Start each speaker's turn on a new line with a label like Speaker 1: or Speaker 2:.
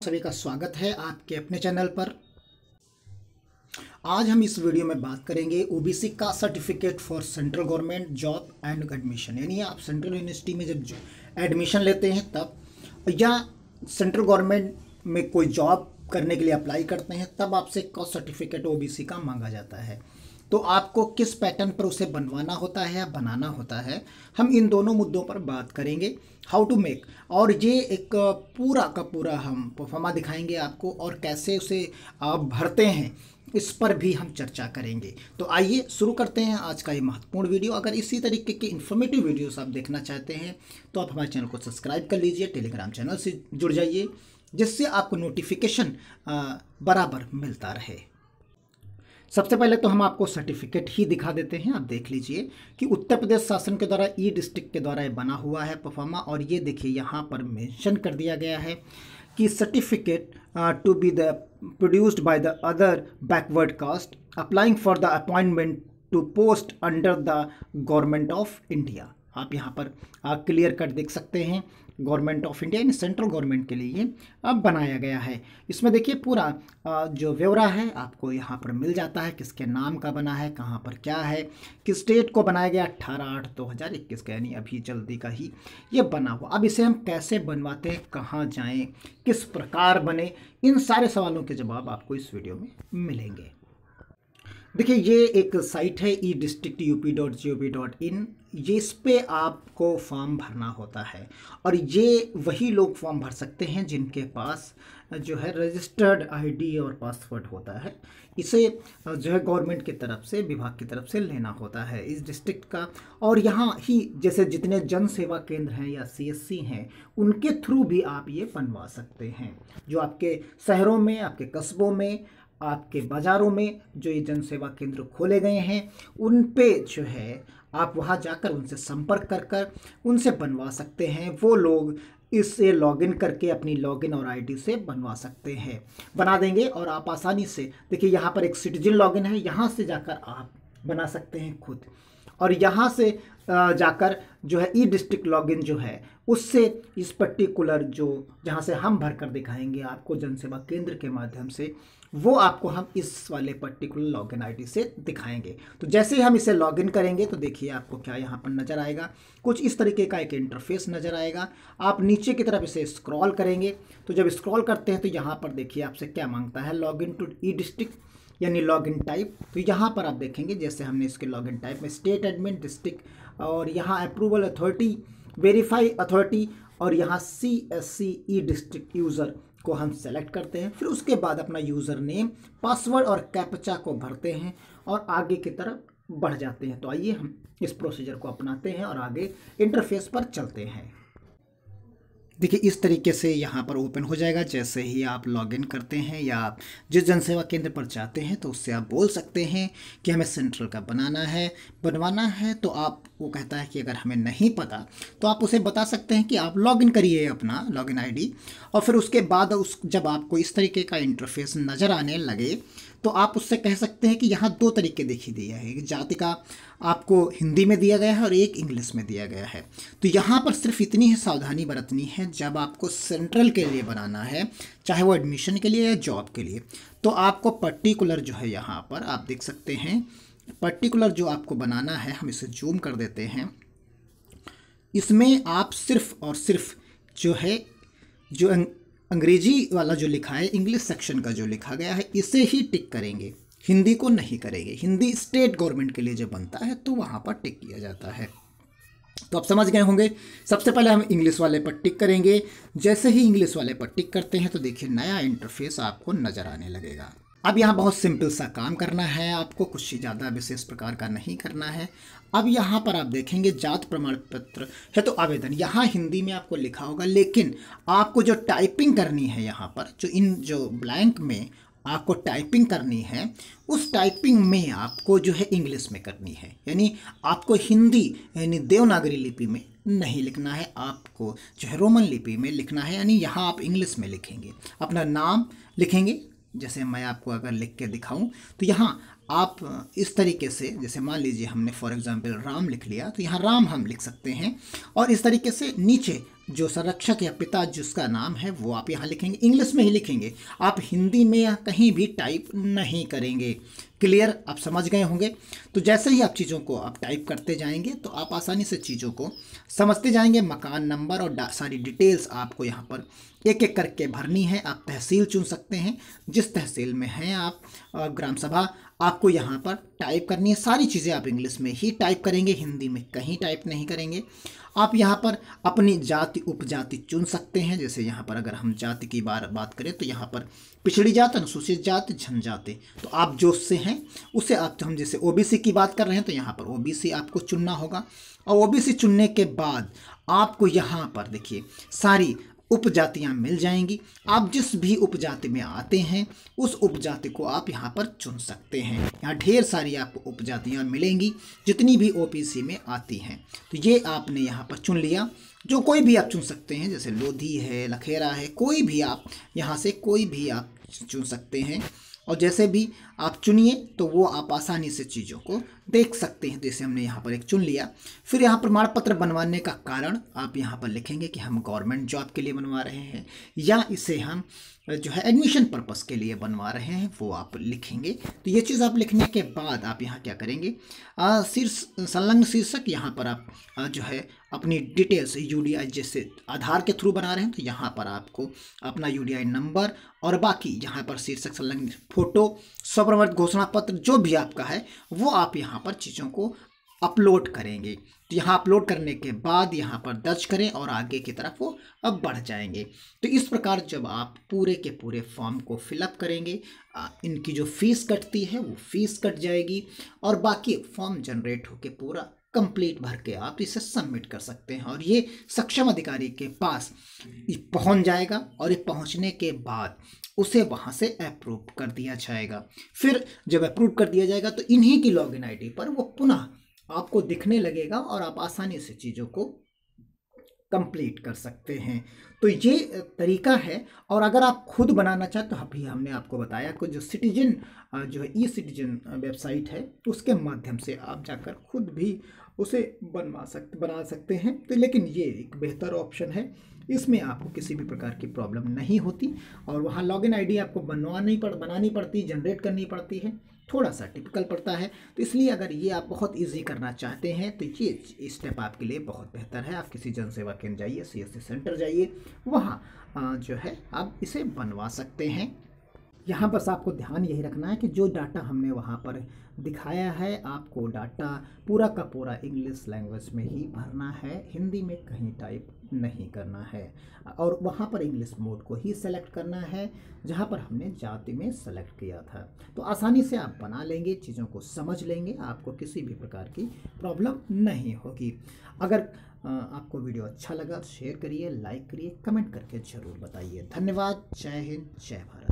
Speaker 1: सभी का स्वागत है आपके अपने चैनल पर। आज हम इस वीडियो में बात करेंगे ओबीसी का certificate for central government job and admission, यानी आप सेंट्रल यूनिवर्सिटी में जब एडमिशन लेते हैं तब, या सेंट्रल गवर्नमेंट में कोई जॉब करने के लिए अप्लाई करते हैं तब आपसे कास्ट सर्टिफिकेट ओबीसी का मांगा जाता है। तो आपको किस पैटर्न पर उसे बनवाना होता है या बनाना होता है, हम इन दोनों मुद्दों पर बात करेंगे। हाउ टू मेक, और ये एक पूरा का पूरा हम परफॉर्मा दिखाएंगे आपको, और कैसे उसे आप भरते हैं इस पर भी हम चर्चा करेंगे। तो आइए शुरू करते हैं आज का ये महत्वपूर्ण वीडियो। अगर इसी तरीके के इन्फॉर्मेटिव वीडियोस आप देखना चाहते हैं तो आप हमारे चैनल को सब्सक्राइब कर लीजिए, टेलीग्राम चैनल से जुड़ जाइए, जिससे आपको नोटिफिकेशन बराबर मिलता रहे। सबसे पहले तो हम आपको सर्टिफिकेट ही दिखा देते हैं। आप देख लीजिए कि उत्तर प्रदेश शासन के द्वारा ई डिस्ट्रिक्ट के द्वारा ये बना हुआ है परफॉर्मा, और ये देखिए यहाँ पर मेंशन कर दिया गया है कि certificate to be the produced by the other backward caste applying for the appointment to post under the government of India. आप यहाँ पर क्लियर कट देख सकते हैं, गवर्नमेंट ऑफ इंडिया यानी सेंट्रल गवर्नमेंट के लिए अब बनाया गया है। इसमें देखिए पूरा जो ब्यौरा है आपको यहाँ पर मिल जाता है, किसके नाम का बना है, कहाँ पर क्या है, किस डेट को बनाया गया, 18/8/2021 का, यानी अभी जल्दी का ही ये बना हुआ। अब इसे हम कैसे बनवाते हैं, कहाँ जाएं, किस प्रकार बने, इन सारे सवालों के जवाब आपको इस वीडियो में मिलेंगे। देखिए ये एक साइट है edistrictup.gov.in, ये इस पे आपको फॉर्म भरना होता है, और ये वही लोग फॉर्म भर सकते हैं जिनके पास जो है रजिस्टर्ड आईडी और पासवर्ड होता है। इसे जो है गवर्नमेंट की तरफ से, विभाग की तरफ से लेना होता है इस डिस्ट्रिक्ट का। और यहाँ ही जैसे जितने जन सेवा केंद्र हैं या सीएससी हैं, उनके थ्रू भी आप ये बनवा सकते हैं। जो आपके शहरों में, आपके कस्बों में, आपके बाज़ारों में जो ये जन सेवा केंद्र खोले गए हैं, उन पे जो है आप वहाँ जाकर उनसे संपर्क कर कर उनसे बनवा सकते हैं। वो लोग इससे लॉगिन करके अपनी लॉगिन और आईडी से बनवा सकते हैं, बना देंगे। और आप आसानी से देखिए यहाँ पर एक सिटीजन लॉगिन है, यहाँ से जाकर आप बना सकते हैं खुद, और यहाँ से जाकर जो है ई डिस्ट्रिक्ट लॉगिन जो है उससे इस पर्टिकुलर जो जहाँ से हम भर कर दिखाएंगे आपको जन सेवा केंद्र के माध्यम से, वो आपको हम इस वाले पर्टिकुलर लॉगिन आईडी से दिखाएंगे। तो जैसे ही हम इसे लॉगिन करेंगे तो देखिए आपको क्या यहाँ पर नज़र आएगा, कुछ इस तरीके का एक इंटरफेस नज़र आएगा। आप नीचे की तरफ इसे स्क्रॉल करेंगे, तो जब स्क्रॉल करते हैं तो यहाँ पर देखिए आपसे क्या मांगता है, लॉगिन टू ई डिस्ट्रिक्ट यानी लॉगिन टाइप। तो यहाँ पर आप देखेंगे जैसे हमने इसके लॉगिन टाइप में स्टेट एडमिन डिस्ट्रिक्ट, और यहाँ अप्रूवल अथॉरिटी, वेरीफाई अथॉरिटी, और यहाँ CSC ई डिस्ट्रिक्ट यूज़र को हम सेलेक्ट करते हैं। फिर उसके बाद अपना यूज़र नेम, पासवर्ड और कैप्चा को भरते हैं और आगे की तरफ बढ़ जाते हैं। तो आइए हम इस प्रोसीजर को अपनाते हैं और आगे इंटरफेस पर चलते हैं। देखिए इस तरीके से यहाँ पर ओपन हो जाएगा। जैसे ही आप लॉगिन करते हैं या आप जिस जनसेवा केंद्र पर जाते हैं तो उससे आप बोल सकते हैं कि हमें सेंट्रल का बनवाना है। तो आप वो कहता है कि अगर हमें नहीं पता तो आप उसे बता सकते हैं कि आप लॉगिन करिए अपना लॉगिन आईडी, और फिर उसके बाद जब आपको इस तरीके का इंटरफेस नज़र आने लगे तो आप उससे कह सकते हैं कि यहाँ दो तरीके दिखी दिया है, एक जाति का आपको हिंदी में दिया गया है और एक इंग्लिश में दिया गया है। तो यहाँ पर सिर्फ इतनी ही सावधानी बरतनी है, जब आपको सेंट्रल के लिए बनाना है, चाहे वो एडमिशन के लिए या जॉब के लिए, तो आपको पर्टिकुलर जो है यहाँ पर आप देख सकते हैं, पर्टिकुलर जो आपको बनाना है, हम इसे जूम कर देते हैं। इसमें आप सिर्फ और सिर्फ जो है जो अंग्रेजी वाला जो लिखा है, इंग्लिश सेक्शन का जो लिखा गया है, इसे ही टिक करेंगे, हिंदी को नहीं करेंगे। हिंदी स्टेट गवर्नमेंट के लिए जब बनता है तो वहाँ पर टिक किया जाता है। तो आप समझ गए होंगे। सबसे पहले हम इंग्लिश वाले पर टिक करेंगे। जैसे ही इंग्लिश वाले पर टिक करते हैं तो देखिए नया इंटरफेस आपको नज़र आने लगेगा। अब यहाँ बहुत सिंपल सा काम करना है, आपको कुछ ज़्यादा विशेष प्रकार का नहीं करना है। अब यहाँ पर आप देखेंगे जात प्रमाण पत्र है तो आवेदन, यहाँ हिंदी में आपको लिखा होगा, लेकिन आपको जो टाइपिंग करनी है यहाँ पर जो ब्लैंक में आपको टाइपिंग करनी है, उस टाइपिंग में आपको जो है इंग्लिश में करनी है। यानी आपको हिंदी यानी देवनागरी लिपि में नहीं लिखना है, आपको जो है रोमन लिपि में लिखना है। यानी यहाँ आप इंग्लिश में लिखेंगे, अपना नाम लिखेंगे। जैसे मैं आपको अगर लिख के दिखाऊं तो यहाँ आप इस तरीके से, जैसे मान लीजिए हमने फॉर एग्जांपल राम लिख लिया, तो यहाँ राम हम लिख सकते हैं। और इस तरीके से नीचे जो संरक्षक या पिता जिसका नाम है वो आप यहाँ लिखेंगे, इंग्लिश में ही लिखेंगे, आप हिंदी में या कहीं भी टाइप नहीं करेंगे। क्लियर, आप समझ गए होंगे। तो जैसे ही आप चीज़ों को आप टाइप करते जाएंगे तो आप आसानी से चीज़ों को समझते जाएंगे। मकान नंबर और सारी डिटेल्स आपको यहाँ पर एक एक करके भरनी है। आप तहसील चुन सकते हैं, जिस तहसील में हैं आप, ग्राम सभा आपको यहाँ पर टाइप करनी है। सारी चीज़ें आप इंग्लिश में ही टाइप करेंगे, हिंदी में कहीं टाइप नहीं करेंगे। आप यहाँ पर अपनी जाति उपजाति चुन सकते हैं। जैसे यहाँ पर अगर हम जाति की बात करें तो यहाँ पर पिछड़ी जाति, अनुसूचित जाति, जनजाति, तो आप जो से हैं उसे आप, हम जैसे ओबीसी की बात कर रहे हैं तो यहाँ पर ओबीसी आपको चुनना होगा। और ओबीसी चुनने के बाद आपको यहाँ पर देखिए सारी उपजातियां मिल जाएंगी। आप जिस भी उपजाति में आते हैं उस उपजाति को आप यहाँ पर चुन सकते हैं। यहाँ ढेर सारी आपको उपजातियां मिलेंगी जितनी भी ओबीसी में आती हैं। तो ये आपने यहाँ पर चुन लिया। जो कोई भी आप चुन सकते हैं, जैसे लोधी है, लखेरा है, कोई भी आप यहाँ से कोई भी आप चुन सकते हैं। और जैसे भी आप चुनिए तो वो आप आसानी से चीज़ों को देख सकते हैं। जैसे हमने यहाँ पर एक चुन लिया। फिर यहाँ प्रमाण पत्र बनवाने का कारण आप यहाँ पर लिखेंगे कि हम गवर्नमेंट जॉब के लिए बनवा रहे हैं या इसे हम जो है एडमिशन पर्पस के लिए बनवा रहे हैं, वो आप लिखेंगे। तो ये चीज़ आप लिखने के बाद आप यहाँ क्या करेंगे, संलग्न शीर्षक यहाँ पर आप जो है अपनी डिटेल्स यूडीआई, जैसे आधार के थ्रू बना रहे हैं तो यहाँ पर आपको अपना यूडीआई नंबर और बाकी यहाँ पर शीर्षक, संलग्न फोटो, स्वप्रमाणित घोषणा पत्र जो भी आपका है वो आप यहाँ पर चीज़ों को अपलोड करेंगे। तो यहाँ अपलोड करने के बाद यहाँ पर दर्ज करें और आगे की तरफ वो अब बढ़ जाएंगे। तो इस प्रकार जब आप पूरे के पूरे फॉर्म को फिलअप करेंगे, इनकी जो फीस कटती है वो फीस कट जाएगी और बाकी फॉर्म जनरेट होकर पूरा कंप्लीट भर के आप इसे सबमिट कर सकते हैं और ये सक्षम अधिकारी के पास पहुंच जाएगा। और ये पहुंचने के बाद उसे वहां से अप्रूव कर दिया जाएगा। फिर जब अप्रूव कर दिया जाएगा तो इन्हीं की लॉगिन आईडी पर वो पुनः आपको दिखने लगेगा और आप आसानी से चीज़ों को कंप्लीट कर सकते हैं। तो ये तरीका है। और अगर आप खुद बनाना चाहें तो अभी हमने आपको बताया कि जो सिटीजन जो है ई-सिटीजन वेबसाइट है उसके माध्यम से आप जाकर खुद भी उसे बना सकते हैं। तो लेकिन ये एक बेहतर ऑप्शन है, इसमें आपको किसी भी प्रकार की प्रॉब्लम नहीं होती और वहाँ लॉगिन आईडी आपको बनानी पड़ती, जनरेट करनी पड़ती है, थोड़ा सा टिपिकल पड़ता है। तो इसलिए अगर ये आप बहुत इजी करना चाहते हैं तो ये स्टेप आपके लिए बहुत बेहतर है। आप किसी जनसेवा केंद्र जाइए, CSC सेंटर जाइए, वहाँ जो है आप इसे बनवा सकते हैं। यहाँ बस आपको ध्यान यही रखना है कि जो डाटा हमने वहाँ पर दिखाया है आपको डाटा पूरा का पूरा इंग्लिश लैंग्वेज में ही भरना है, हिंदी में कहीं टाइप नहीं करना है। और वहाँ पर इंग्लिश मोड को ही सेलेक्ट करना है जहाँ पर हमने जाति में सेलेक्ट किया था। तो आसानी से आप बना लेंगे, चीज़ों को समझ लेंगे, आपको किसी भी प्रकार की प्रॉब्लम नहीं होगी। अगर आपको वीडियो अच्छा लगा तो शेयर करिए, लाइक करिए, कमेंट करके ज़रूर बताइए। धन्यवाद। जय हिंद, जय भारत।